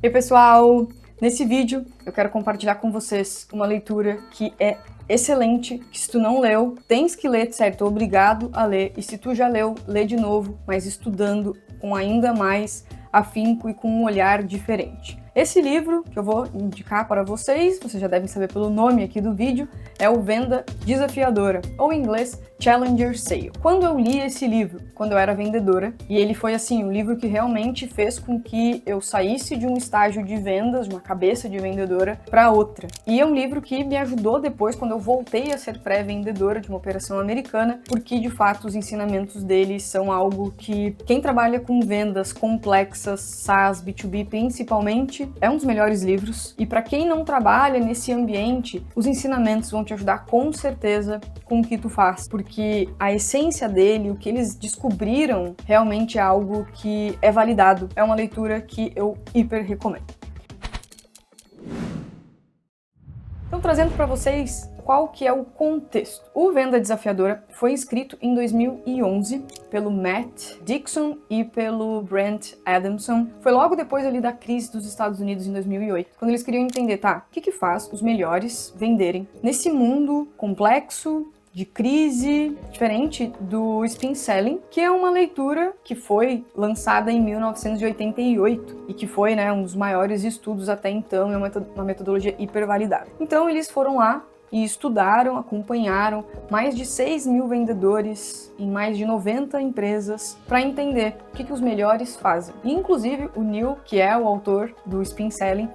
E aí, pessoal, nesse vídeo eu quero compartilhar com vocês uma leitura que é excelente, que se tu não leu, tens que ler, certo? Obrigado a ler. E se tu já leu, lê de novo, mas estudando com ainda mais afinco e com um olhar diferente. Esse livro que eu vou indicar para vocês já devem saber pelo nome aqui do vídeo, é o Venda Desafiadora, ou em inglês Challenger Sale. Quando eu li esse livro, quando eu era vendedora, e ele foi assim, um livro que realmente fez com que eu saísse de um estágio de vendas, de uma cabeça de vendedora, para outra. E é um livro que me ajudou depois, quando eu voltei a ser pré-vendedora de uma operação americana, porque de fato os ensinamentos dele são algo que quem trabalha com vendas complexas, SaaS, B2B principalmente, é um dos melhores livros. E para quem não trabalha nesse ambiente, os ensinamentos vão te ajudar com certeza com o que tu faz, porque a essência dele, o que eles descobriram, realmente é algo que é validado. É uma leitura que eu hiper recomendo. Então, trazendo para vocês qual que é o contexto. O Venda Desafiadora foi escrito em 2011 pelo Matt Dixon e pelo Brent Adamson. Foi logo depois ali da crise dos Estados Unidos em 2008, quando eles queriam entender, tá, o que faz os melhores venderem nesse mundo complexo, de crise, diferente do Spin Selling, que é uma leitura que foi lançada em 1988 e que foi, né, um dos maiores estudos até então, é uma metodologia hiper validada. Então eles foram lá e estudaram, acompanharam mais de 6 mil vendedores em mais de 90 empresas para entender o que os melhores fazem. E, inclusive, o Neil, que é o autor do Spin Selling,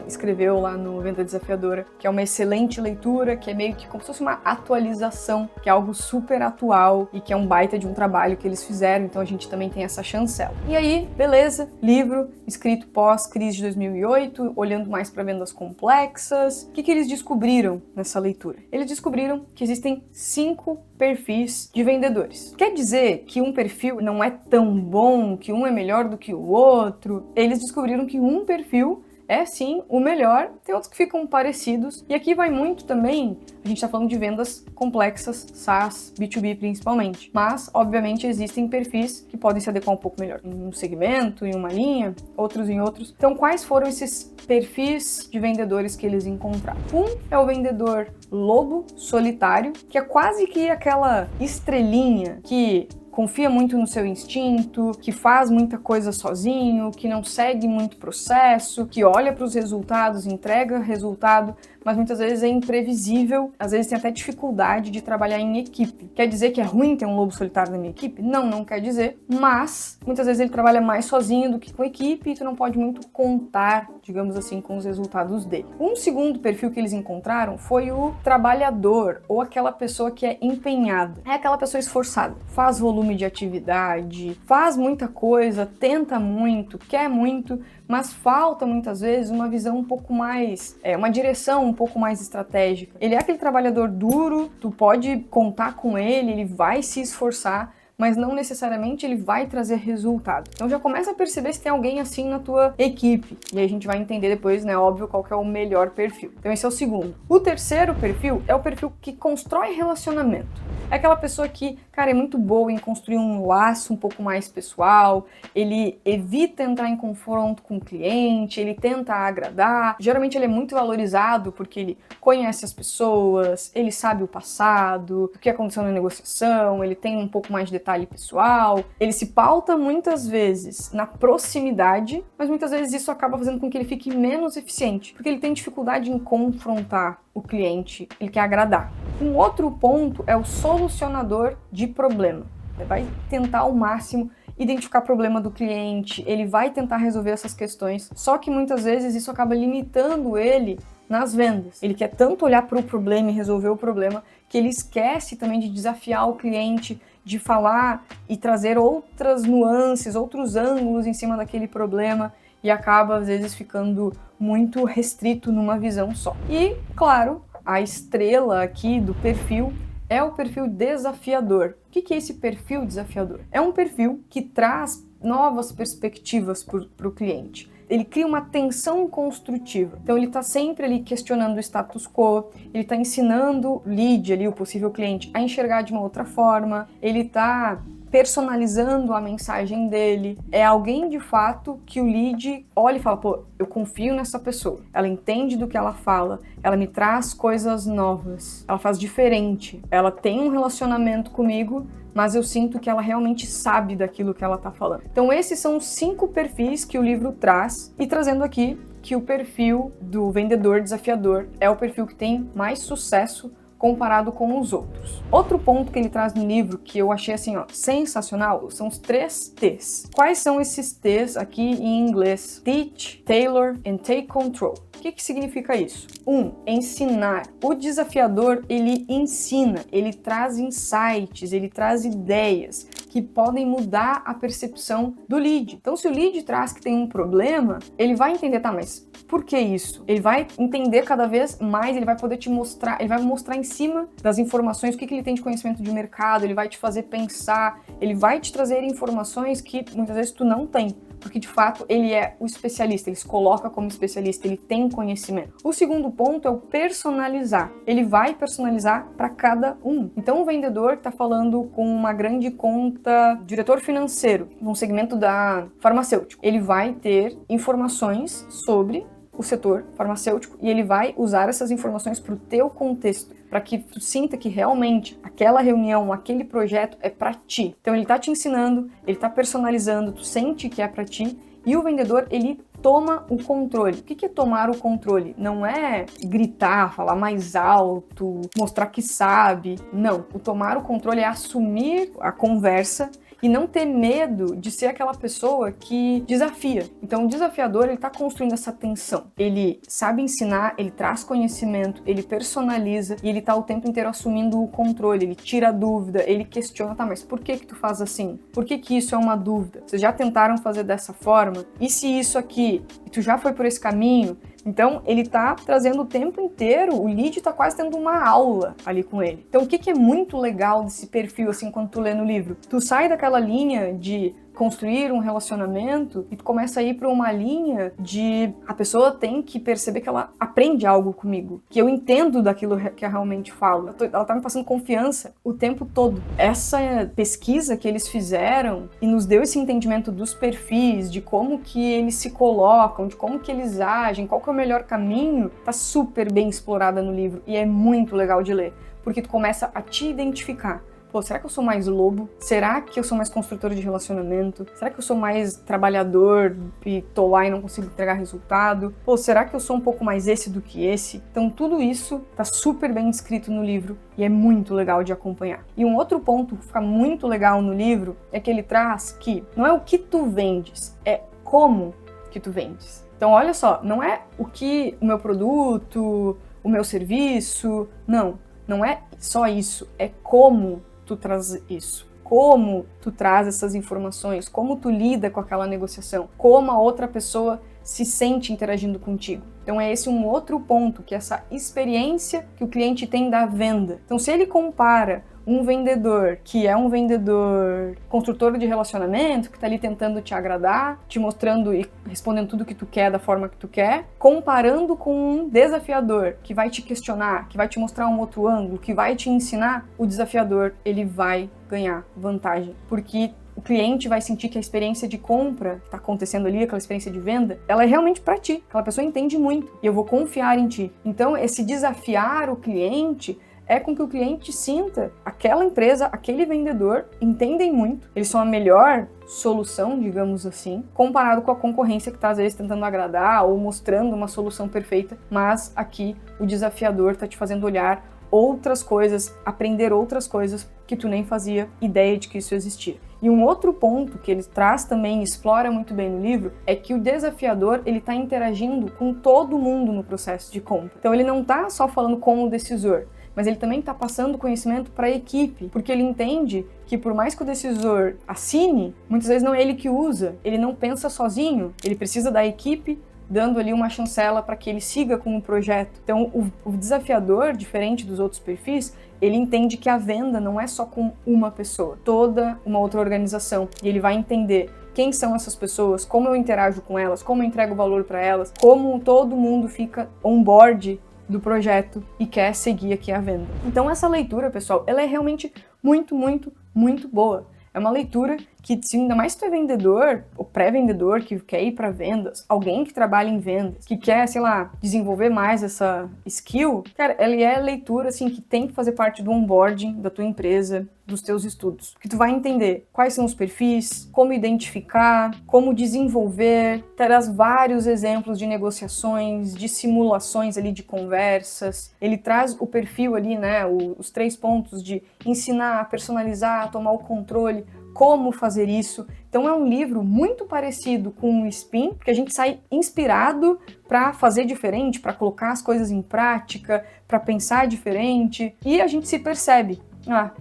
escreveu lá no Venda Desafiadora, que é uma excelente leitura, que é meio que como se fosse uma atualização, que é algo super atual e que é um baita de um trabalho que eles fizeram, então a gente também tem essa chancela. E aí, beleza, livro escrito pós-crise de 2008, olhando mais para vendas complexas. O que eles descobriram nessa leitura? Eles descobriram que existem 5 perfis de vendedores. Quer dizer que um perfil não é tão bom, que um é melhor do que o outro? Eles descobriram que um perfil é sim o melhor, tem outros que ficam parecidos, e aqui vai muito também, a gente está falando de vendas complexas, SaaS, B2B principalmente, mas obviamente existem perfis que podem se adequar um pouco melhor em um segmento, em uma linha, outros em outros. Então quais foram esses perfis de vendedores que eles encontraram? Um é o vendedor lobo solitário, que é quase que aquela estrelinha que confia muito no seu instinto, que faz muita coisa sozinho, que não segue muito processo, que olha para os resultados, entrega resultado, mas muitas vezes é imprevisível, às vezes tem até dificuldade de trabalhar em equipe. Quer dizer que é ruim ter um lobo solitário na minha equipe? Não, não quer dizer, mas muitas vezes ele trabalha mais sozinho do que com equipe e tu não pode muito contar, digamos assim, com os resultados dele. Um segundo perfil que eles encontraram foi o trabalhador, ou aquela pessoa que é empenhada. É aquela pessoa esforçada, faz volume de atividade, faz muita coisa, tenta muito, quer muito, mas falta muitas vezes uma visão um pouco mais, uma direção um pouco mais estratégica. Ele é aquele trabalhador duro, tu pode contar com ele, ele vai se esforçar, mas não necessariamente ele vai trazer resultado. Então já começa a perceber se tem alguém assim na tua equipe. E aí a gente vai entender depois, né, óbvio, qual que é o melhor perfil. Então esse é o segundo. O terceiro perfil é o perfil que constrói relacionamento. É aquela pessoa que, cara, é muito boa em construir um laço um pouco mais pessoal, ele evita entrar em confronto com o cliente, ele tenta agradar. Geralmente ele é muito valorizado porque ele conhece as pessoas, ele sabe o passado, o que aconteceu na negociação, ele tem um pouco mais de detalhe pessoal, ele se pauta muitas vezes na proximidade, mas muitas vezes isso acaba fazendo com que ele fique menos eficiente, porque ele tem dificuldade em confrontar o cliente, ele quer agradar. Um outro ponto é o solucionador de problema. Ele vai tentar ao máximo identificar o problema do cliente, ele vai tentar resolver essas questões, só que muitas vezes isso acaba limitando ele nas vendas. Ele quer tanto olhar para o problema e resolver o problema que ele esquece também de desafiar o cliente, de falar e trazer outras nuances, outros ângulos em cima daquele problema e acaba às vezes ficando muito restrito numa visão só. E, claro, a estrela aqui do perfil é o perfil desafiador. O que é esse perfil desafiador? É um perfil que traz novas perspectivas para o cliente. Ele cria uma tensão construtiva. Então ele está sempre ali questionando o status quo, ele está ensinando o lead ali, o possível cliente, a enxergar de uma outra forma, ele está personalizando a mensagem dele. É alguém de fato que o lead olha e fala, pô, eu confio nessa pessoa. Ela entende do que ela fala, ela me traz coisas novas, ela faz diferente, ela tem um relacionamento comigo, mas eu sinto que ela realmente sabe daquilo que ela tá falando. Então esses são os 5 perfis que o livro traz, e trazendo aqui que o perfil do vendedor desafiador é o perfil que tem mais sucesso comparado com os outros. Outro ponto que ele traz no livro que eu achei assim, ó, sensacional, são os 3 T's. Quais são esses T's aqui em inglês? Teach, Tailor and Take Control. O que significa isso? 1. Ensinar. O desafiador, ele ensina, ele traz insights, ele traz ideias que podem mudar a percepção do lead. Então, se o lead traz que tem um problema, ele vai entender, tá, mas por que isso? Ele vai entender cada vez mais, ele vai poder te mostrar, ele vai mostrar em cima das informações o que ele tem de conhecimento de mercado, ele vai te fazer pensar, ele vai te trazer informações que muitas vezes tu não tem. Porque de fato ele é o especialista, ele se coloca como especialista, ele tem conhecimento. O segundo ponto é o personalizar. Ele vai personalizar para cada um. Então o vendedor está falando com uma grande conta, diretor financeiro, num segmento da farmacêutico. Ele vai ter informações sobre o setor farmacêutico e ele vai usar essas informações para o teu contexto, para que tu sinta que realmente aquela reunião, aquele projeto é para ti. Então ele tá te ensinando, ele tá personalizando, tu sente que é para ti, e o vendedor, ele toma o controle. O que é tomar o controle? Não é gritar, falar mais alto, mostrar que sabe. Não, o tomar o controle é assumir a conversa e não ter medo de ser aquela pessoa que desafia. Então o desafiador, ele tá construindo essa tensão. Ele sabe ensinar, ele traz conhecimento, ele personaliza e ele tá o tempo inteiro assumindo o controle. Ele tira a dúvida, ele questiona, tá, mas por que tu faz assim? Por que isso é uma dúvida? Vocês já tentaram fazer dessa forma? E se isso aqui, e tu já foi por esse caminho? Então, ele tá trazendo o tempo inteiro, o lead tá quase tendo uma aula ali com ele. Então, o que é muito legal desse perfil, assim, quando tu lê no livro? Tu sai daquela linha de construir um relacionamento e tu começa a ir para uma linha de a pessoa tem que perceber que ela aprende algo comigo, que eu entendo daquilo que eu realmente falo. Ela tá me passando confiança o tempo todo. Essa pesquisa que eles fizeram e nos deu esse entendimento dos perfis, de como que eles se colocam, de como que eles agem, qual que é o melhor caminho, tá super bem explorada no livro e é muito legal de ler, porque tu começa a te identificar. Pô, será que eu sou mais lobo? Será que eu sou mais construtor de relacionamento? Será que eu sou mais trabalhador e tô lá e não consigo entregar resultado? Pô, será que eu sou um pouco mais esse do que esse? Então tudo isso tá super bem escrito no livro e é muito legal de acompanhar. E um outro ponto que fica muito legal no livro é que ele traz que não é o que tu vendes, é como que tu vendes. Então olha só, não é o que o meu produto, o meu serviço, não é só isso, é como tu traz isso, como tu traz essas informações, como tu lida com aquela negociação, como a outra pessoa se sente interagindo contigo. Então é esse um outro ponto, que é essa experiência que o cliente tem da venda. Então se ele compara um vendedor que é um vendedor construtor de relacionamento, que tá ali tentando te agradar, te mostrando e respondendo tudo que tu quer da forma que tu quer, comparando com um desafiador que vai te questionar, que vai te mostrar um outro ângulo, que vai te ensinar, o desafiador, ele vai ganhar vantagem, porque o cliente vai sentir que a experiência de compra que está acontecendo ali, aquela experiência de venda, ela é realmente para ti. Aquela pessoa entende muito e eu vou confiar em ti. Então, esse desafiar o cliente é com que o cliente sinta aquela empresa, aquele vendedor entendem muito, eles são a melhor solução, digamos assim, comparado com a concorrência que está às vezes tentando agradar ou mostrando uma solução perfeita, mas aqui o desafiador está te fazendo olhar outras coisas, aprender outras coisas que tu nem fazia ideia de que isso existia. E um outro ponto que ele traz também e explora muito bem no livro é que o desafiador, ele está interagindo com todo mundo no processo de compra. Então ele não está só falando com o decisor, mas ele também está passando conhecimento para a equipe, porque ele entende que por mais que o decisor assine, muitas vezes não é ele que usa, ele não pensa sozinho, ele precisa da equipe dando ali uma chancela para que ele siga com o projeto. Então o desafiador, diferente dos outros perfis, ele entende que a venda não é só com uma pessoa, toda uma outra organização, e ele vai entender quem são essas pessoas, como eu interajo com elas, como eu entrego valor para elas, como todo mundo fica on board do projeto e quer seguir aqui a venda. Então essa leitura, pessoal, ela é realmente muito, muito, muito boa. É uma leitura que, se ainda mais se tu é vendedor, ou pré-vendedor, que quer ir para vendas, alguém que trabalha em vendas, que quer, sei lá, desenvolver mais essa skill, cara, ela é leitura, assim, que tem que fazer parte do onboarding da tua empresa, dos teus estudos. Que tu vai entender quais são os perfis, como identificar, como desenvolver, terás vários exemplos de negociações, de simulações ali de conversas. Ele traz o perfil ali, né, os 3 pontos de ensinar, personalizar, tomar o controle, como fazer isso. Então é um livro muito parecido com o Spin, porque a gente sai inspirado para fazer diferente, para colocar as coisas em prática, para pensar diferente, e a gente se percebe.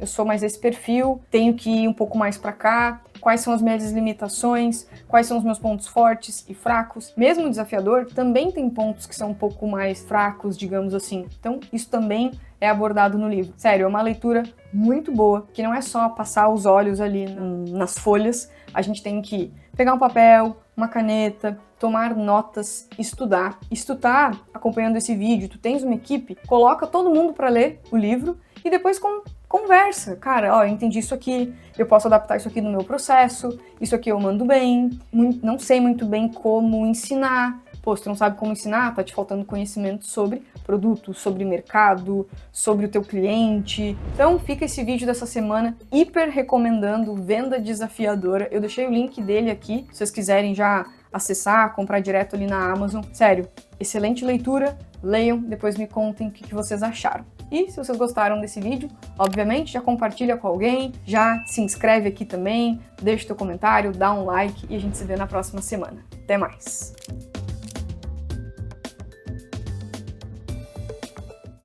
Eu sou mais esse perfil, tenho que ir um pouco mais para cá, quais são as minhas limitações, quais são os meus pontos fortes e fracos. Mesmo o desafiador também tem pontos que são um pouco mais fracos, digamos assim. Então, isso também é abordado no livro. Sério, é uma leitura muito boa, que não é só passar os olhos ali nas folhas, a gente tem que pegar um papel, uma caneta, tomar notas, estudar. Se tu tá acompanhando esse vídeo, tu tens uma equipe, coloca todo mundo para ler o livro e depois conversa. Cara, eu entendi isso aqui, eu posso adaptar isso aqui no meu processo, isso aqui eu mando bem, não sei muito bem como ensinar. Pô, se tu não sabe como ensinar, tá te faltando conhecimento sobre produto, sobre mercado, sobre o teu cliente. Então fica esse vídeo dessa semana hiper recomendando Venda Desafiadora. Eu deixei o link dele aqui, se vocês quiserem já acessar, comprar direto ali na Amazon. Sério, excelente leitura, leiam, depois me contem o que vocês acharam. E se vocês gostaram desse vídeo, obviamente já compartilha com alguém, já se inscreve aqui também, deixa teu comentário, dá um like e a gente se vê na próxima semana. Até mais!